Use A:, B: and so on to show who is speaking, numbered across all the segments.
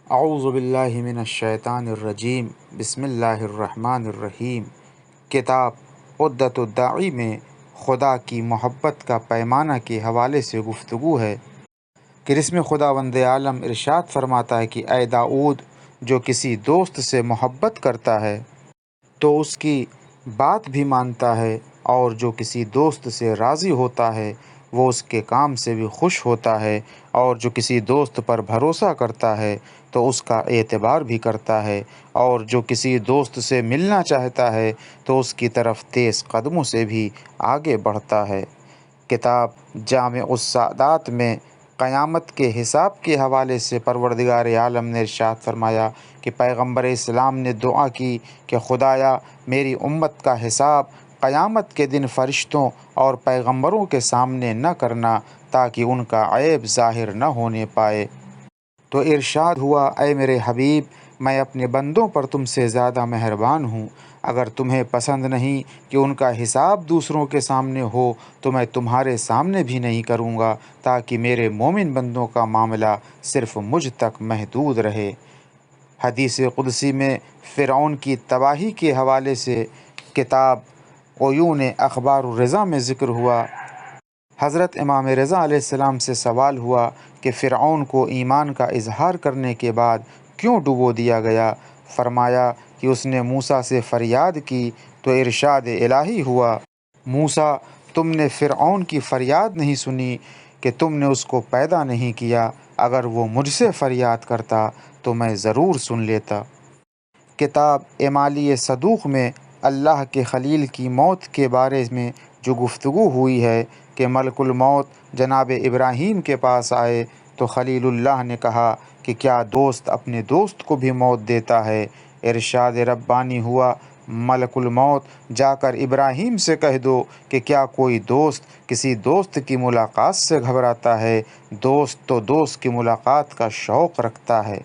A: اعوذ باللہ من الشیطان الرجیم، بسم اللہ الرحمن الرحیم۔ کتاب عدۃ الداعی میں خدا کی محبت کا پیمانہ کے حوالے سے گفتگو ہے کہ اس میں خداوند عالم ارشاد فرماتا ہے کہ اے داؤد، جو کسی دوست سے محبت کرتا ہے تو اس کی بات بھی مانتا ہے، اور جو کسی دوست سے راضی ہوتا ہے وہ اس کے کام سے بھی خوش ہوتا ہے، اور جو کسی دوست پر بھروسہ کرتا ہے تو اس کا اعتبار بھی کرتا ہے، اور جو کسی دوست سے ملنا چاہتا ہے تو اس کی طرف تیز قدموں سے بھی آگے بڑھتا ہے۔ کتاب جامع السعادات میں قیامت کے حساب کے حوالے سے پروردگار عالم نے ارشاد فرمایا کہ پیغمبر اسلام نے دعا کی کہ خدایا، میری امت کا حساب قیامت کے دن فرشتوں اور پیغمبروں کے سامنے نہ کرنا، تاکہ ان کا عیب ظاہر نہ ہونے پائے۔ تو ارشاد ہوا، اے میرے حبیب، میں اپنے بندوں پر تم سے زیادہ مہربان ہوں۔ اگر تمہیں پسند نہیں کہ ان کا حساب دوسروں کے سامنے ہو تو میں تمہارے سامنے بھی نہیں کروں گا، تاکہ میرے مومن بندوں کا معاملہ صرف مجھ تک محدود رہے۔ حدیث قدسی میں فرعون کی تباہی کے حوالے سے کتاب عیون اخبار الرضا میں ذکر ہوا۔ حضرت امام رضا علیہ السلام سے سوال ہوا کہ فرعون کو ایمان کا اظہار کرنے کے بعد کیوں ڈبو دیا گیا؟ فرمایا کہ اس نے موسیٰ سے فریاد کی تو ارشاد الہی ہوا، موسیٰ، تم نے فرعون کی فریاد نہیں سنی کہ تم نے اس کو پیدا نہیں کیا؟ اگر وہ مجھ سے فریاد کرتا تو میں ضرور سن لیتا۔ کتاب اعمالی صدوق میں اللہ کے خلیل کی موت کے بارے میں جو گفتگو ہوئی ہے کہ ملک الموت جناب ابراہیم کے پاس آئے تو خلیل اللہ نے کہا کہ کیا دوست اپنے دوست کو بھی موت دیتا ہے؟ ارشاد ربانی ہوا، ملک الموت، جا کر ابراہیم سے کہہ دو کہ کیا کوئی دوست کسی دوست کی ملاقات سے گھبراتا ہے؟ دوست تو دوست کی ملاقات کا شوق رکھتا ہے۔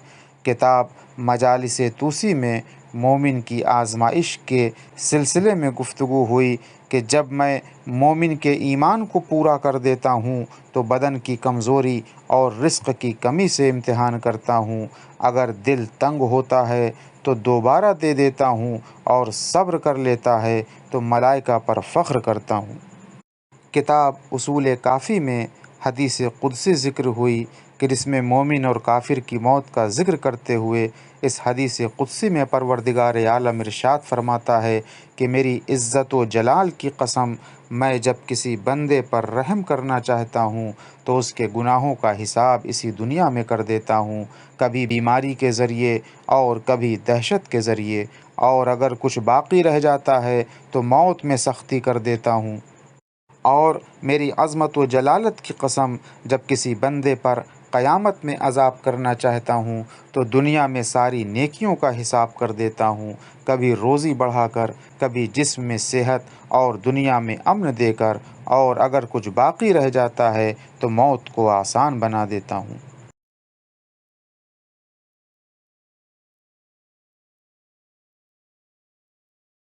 A: کتاب مجالس توسی میں مومن کی آزمائش کے سلسلے میں گفتگو ہوئی کہ جب میں مومن کے ایمان کو پورا کر دیتا ہوں تو بدن کی کمزوری اور رزق کی کمی سے امتحان کرتا ہوں، اگر دل تنگ ہوتا ہے تو دوبارہ دے دیتا ہوں، اور صبر کر لیتا ہے تو ملائکہ پر فخر کرتا ہوں۔ کتاب اصول کافی میں حدیث قدسی ذکر ہوئی کہ اس میں مومن اور کافر کی موت کا ذکر کرتے ہوئے اس حدیث قدسی میں پروردگار عالم ارشاد فرماتا ہے کہ میری عزت و جلال کی قسم، میں جب کسی بندے پر رحم کرنا چاہتا ہوں تو اس کے گناہوں کا حساب اسی دنیا میں کر دیتا ہوں، کبھی بیماری کے ذریعے اور کبھی دہشت کے ذریعے، اور اگر کچھ باقی رہ جاتا ہے تو موت میں سختی کر دیتا ہوں۔ اور میری عظمت و جلالت کی قسم، جب کسی بندے پر قیامت میں عذاب کرنا چاہتا ہوں تو دنیا میں ساری نیکیوں کا حساب کر دیتا ہوں، کبھی روزی بڑھا کر، کبھی جسم میں صحت اور دنیا میں امن دے کر، اور اگر کچھ باقی رہ جاتا ہے تو موت کو آسان بنا دیتا ہوں۔